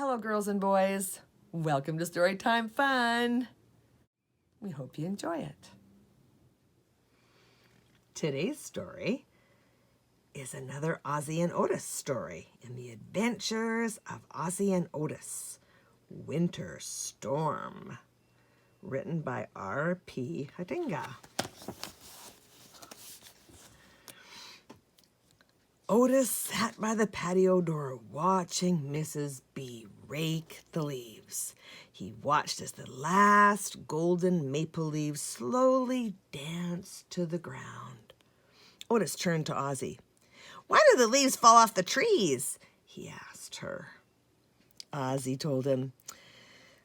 Hello, girls and boys. Welcome to Storytime Fun. We hope you enjoy it. Today's story is another Aussie and Otis story in the adventures of Aussie and Otis. Winter Storm, written by R.P. Hatinga. Otis sat by the patio door watching Mrs. B rake the leaves. He watched as the last golden maple leaves slowly danced to the ground. Otis turned to Aussie. "Why do the leaves fall off the trees?" he asked her. Aussie told him,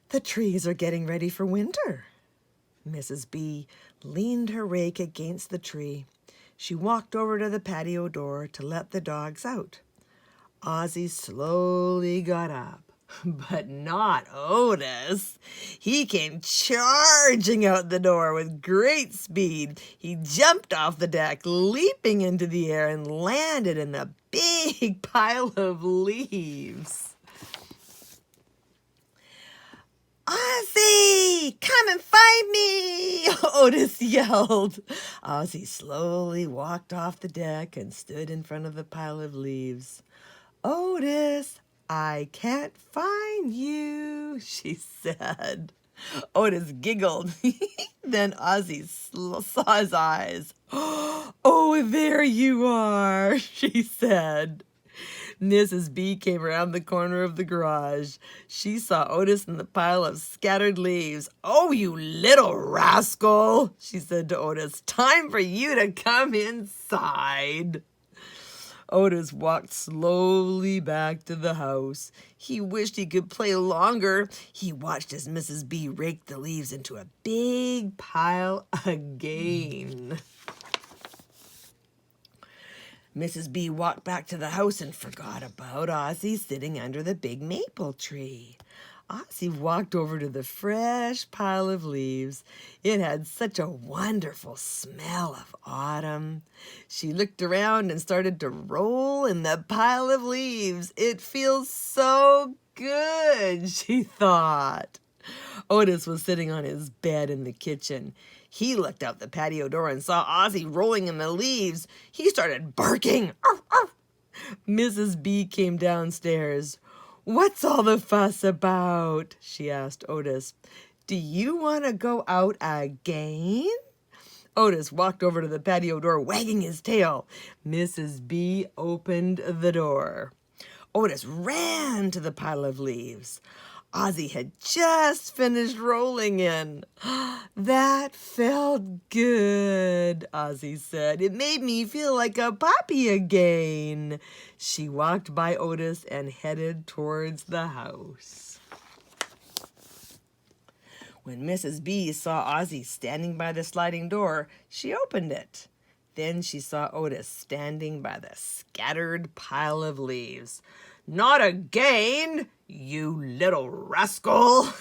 "The trees are getting ready for winter." Mrs. B leaned her rake against the tree. She walked over to the patio door to let the dogs out. Aussie slowly got up, but not Otis. He came charging out the door with great speed. He jumped off the deck, leaping into the air, and landed in a big pile of leaves. "Aussie, come and find me!" Otis yelled. Aussie slowly walked off the deck and stood in front of the pile of leaves. "Otis, I can't find you," she said. Otis giggled. Then Aussie saw his eyes. "Oh, there you are," she said. Mrs. B came around the corner of the garage. She saw Otis in the pile of scattered leaves. "Oh, you little rascal," she said to Otis. "Time for you to come inside." Otis walked slowly back to the house. He wished he could play longer. He watched as Mrs. B raked the leaves into a big pile again. Mrs. B walked back to the house and forgot about Aussie sitting under the big maple tree. Aussie walked over to the fresh pile of leaves. It had such a wonderful smell of autumn. She looked around and started to roll in the pile of leaves. "It feels so good," she thought. Otis was sitting on his bed in the kitchen. He looked out the patio door and saw Aussie rolling in the leaves. He started barking. "Arf, arf." Mrs. B came downstairs. "What's all the fuss about?" she asked Otis. "Do you want to go out again?" Otis walked over to the patio door, wagging his tail. Mrs. B opened the door. Otis ran to the pile of leaves. Aussie had just finished rolling in. "That felt good," Aussie said. "It made me feel like a puppy again." She walked by Otis and headed towards the house. When Mrs. B saw Aussie standing by the sliding door, she opened it. Then she saw Otis standing by the scattered pile of leaves. "Not again, you little rascal,"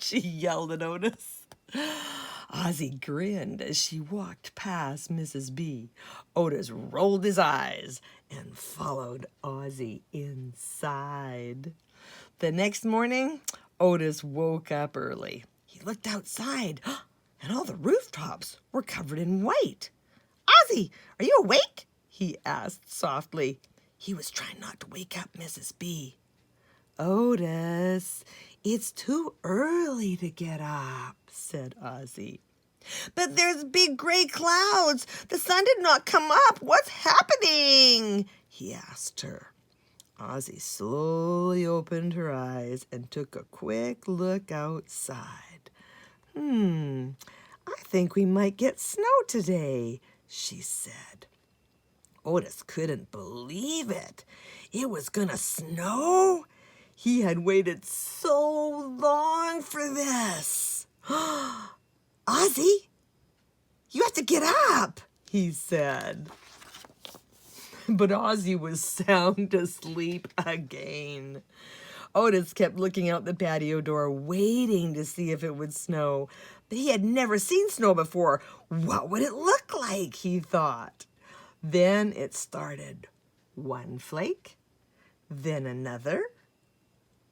she yelled at Otis. Aussie grinned as she walked past Mrs. B. Otis rolled his eyes and followed Aussie inside. The next morning, Otis woke up early. He looked outside, and all the rooftops were covered in white. "Aussie, are you awake?" he asked softly. He was trying not to wake up Mrs. B. "Otis, it's too early to get up," said Aussie. "But there's big gray clouds. The sun did not come up. What's happening?" he asked her. Aussie slowly opened her eyes and took a quick look outside. "I think we might get snow today," she said. Otis couldn't believe it. It was gonna snow? He had waited so long for this. "Aussie, you have to get up," he said. But Aussie was sound asleep again. Otis kept looking out the patio door, waiting to see if it would snow. But he had never seen snow before. What would it look like, he thought. Then it started. One flake, then another,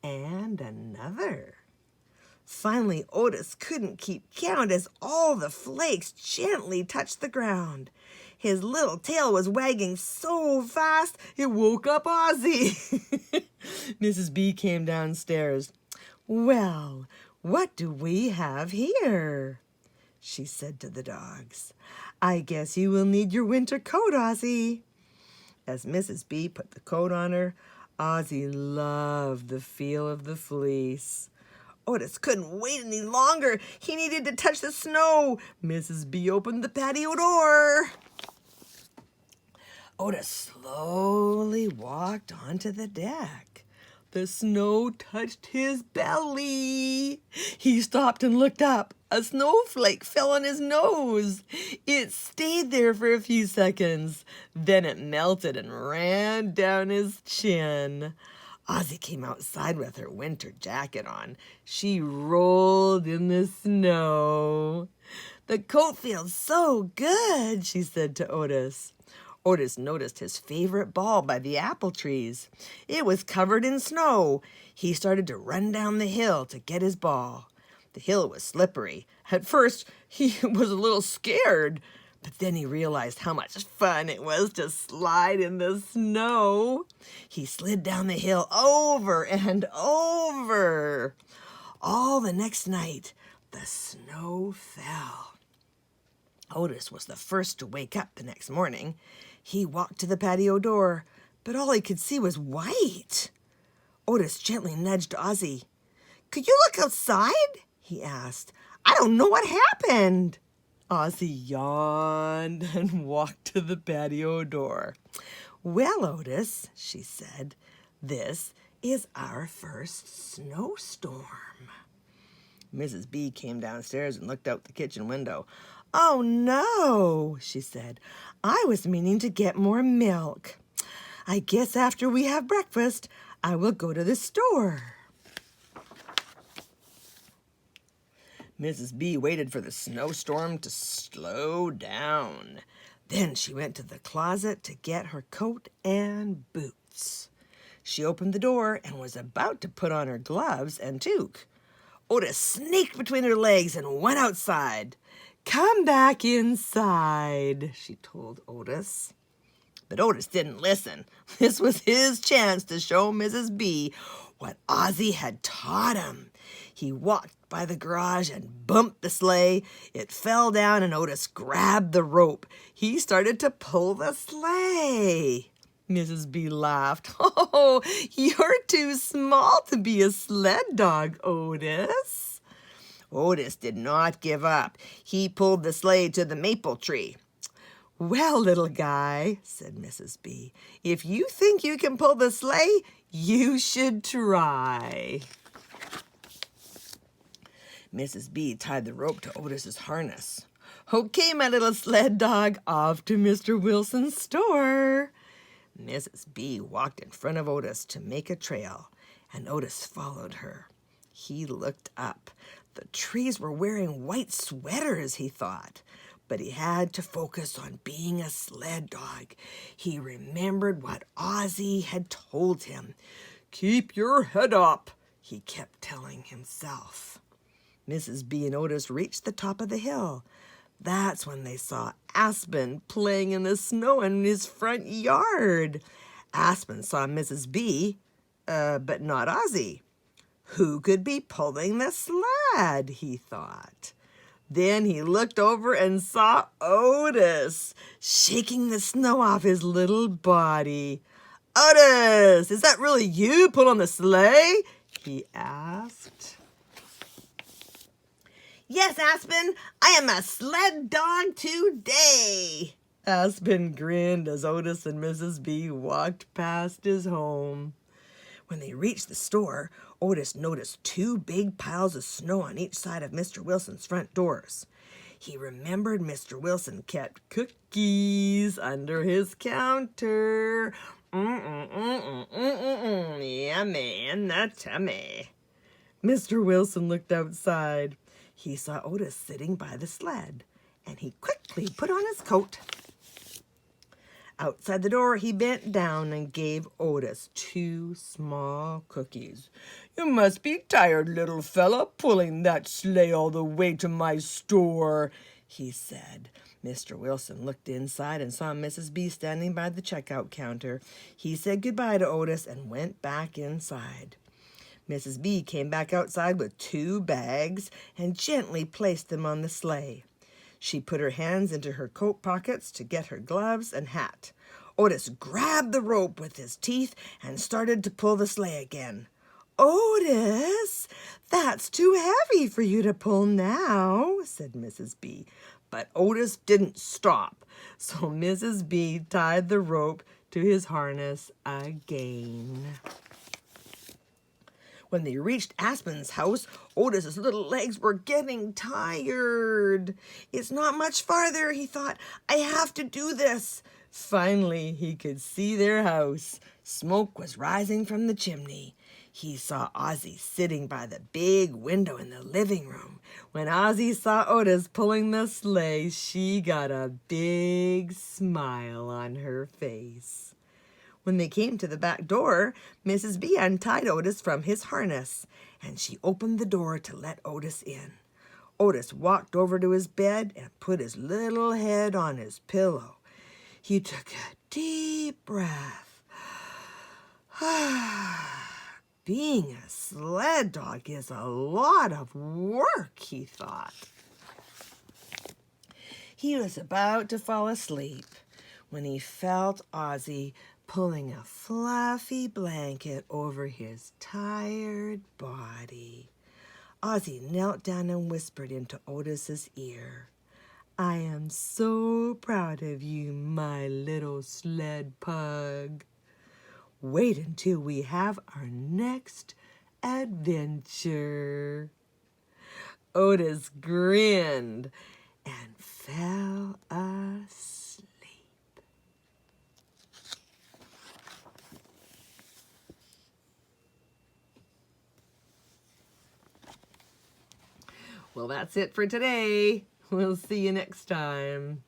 and another. Finally, Otis couldn't keep count as all the flakes gently touched the ground. His little tail was wagging so fast it woke up Aussie. Mrs. B came downstairs. "Well, what do we have here?" she said to the dogs. "I guess you will need your winter coat, Aussie." As Mrs. B put the coat on her, Aussie loved the feel of the fleece. Otis couldn't wait any longer. He needed to touch the snow. Mrs. B opened the patio door. Otis slowly walked onto the deck. The snow touched his belly. He stopped and looked up. A snowflake fell on his nose. It stayed there for a few seconds. Then it melted and ran down his chin. Aussie came outside with her winter jacket on. She rolled in the snow. "The coat feels so good," she said to Otis. Otis noticed his favorite ball by the apple trees. It was covered in snow. He started to run down the hill to get his ball. The hill was slippery. At first, he was a little scared, but then he realized how much fun it was to slide in the snow. He slid down the hill over and over. All the next night, the snow fell. Otis was the first to wake up the next morning. He walked to the patio door, but all he could see was white. Otis gently nudged Aussie. "Could you look outside?" he asked. "I don't know what happened." Aussie yawned and walked to the patio door. "Well, Otis," she said, "this is our first snowstorm." Mrs. B came downstairs and looked out the kitchen window. "Oh, no," she said. "I was meaning to get more milk. I guess after we have breakfast, I will go to the store." Mrs. B waited for the snowstorm to slow down. Then she went to the closet to get her coat and boots. She opened the door and was about to put on her gloves and toque. Otis sneaked between her legs and went outside. "Come back inside," she told Otis. But Otis didn't listen. This was his chance to show Mrs. B what Aussie had taught him. He walked by the garage and bumped the sleigh. It fell down and Otis grabbed the rope. He started to pull the sleigh. Mrs. B laughed. "Oh, you're too small to be a sled dog, Otis." Otis did not give up. He pulled the sleigh to the maple tree. "Well, little guy," said Mrs. B, "if you think you can pull the sleigh, you should try." Mrs. B tied the rope to Otis's harness. "Okay, my little sled dog, off to Mr. Wilson's store." Mrs. B walked in front of Otis to make a trail, and Otis followed her. He looked up. The trees were wearing white sweaters, he thought, but he had to focus on being a sled dog. He remembered what Aussie had told him. "Keep your head up," he kept telling himself. Mrs. B and Otis reached the top of the hill. That's when they saw Aspen playing in the snow in his front yard. Aspen saw Mrs. B, but not Aussie. Who could be pulling the sled, he thought. Then he looked over and saw Otis shaking the snow off his little body. "Otis, is that really you pulling the sleigh?" he asked. "Yes, Aspen, I am a sled dog today." Aspen grinned as Otis and Mrs. B walked past his home. When they reached the store, Otis noticed 2 big piles of snow on each side of Mr. Wilson's front doors. He remembered Mr. Wilson kept cookies under his counter. Yummy in the tummy. Mr. Wilson looked outside. He saw Otis sitting by the sled, and he quickly put on his coat. Outside the door, he bent down and gave Otis 2 small cookies. "You must be tired, little fella, pulling that sleigh all the way to my store," he said. Mr. Wilson looked inside and saw Mrs. B standing by the checkout counter. He said goodbye to Otis and went back inside. Mrs. B came back outside with 2 bags and gently placed them on the sleigh. She put her hands into her coat pockets to get her gloves and hat. Otis grabbed the rope with his teeth and started to pull the sleigh again. "Otis, that's too heavy for you to pull now," said Mrs. B. But Otis didn't stop, so Mrs. B tied the rope to his harness again. When they reached Aspen's house, Otis's little legs were getting tired. "It's not much farther," he thought. "I have to do this." Finally, he could see their house. Smoke was rising from the chimney. He saw Aussie sitting by the big window in the living room. When Aussie saw Otis pulling the sleigh, she got a big smile on her face. When they came to the back door, Mrs. B untied Otis from his harness, and she opened the door to let Otis in. Otis walked over to his bed and put his little head on his pillow. He took a deep breath. Being a sled dog is a lot of work, he thought. He was about to fall asleep when he felt Aussie pulling a fluffy blanket over his tired body. Aussie knelt down and whispered into Otis's ear, "I am so proud of you, my little sled pug. Wait until we have our next adventure." Otis grinned and fell asleep. Well, that's it for today. We'll see you next time.